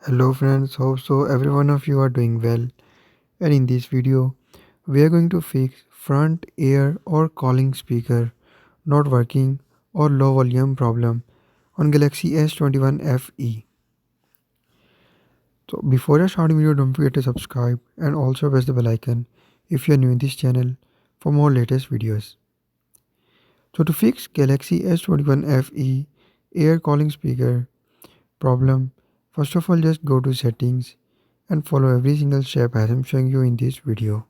Hello friends, hope so every one of you are doing well, and in this video we are going to fix front ear or calling speaker not working or low volume problem on Galaxy S21 FE. So before I start the video, don't forget to subscribe and also press the bell icon if you are new in this channel for more latest videos. So to fix Galaxy S21 FE ear calling speaker problem, first of all just go to settings and follow every single step as I'm showing you in this video.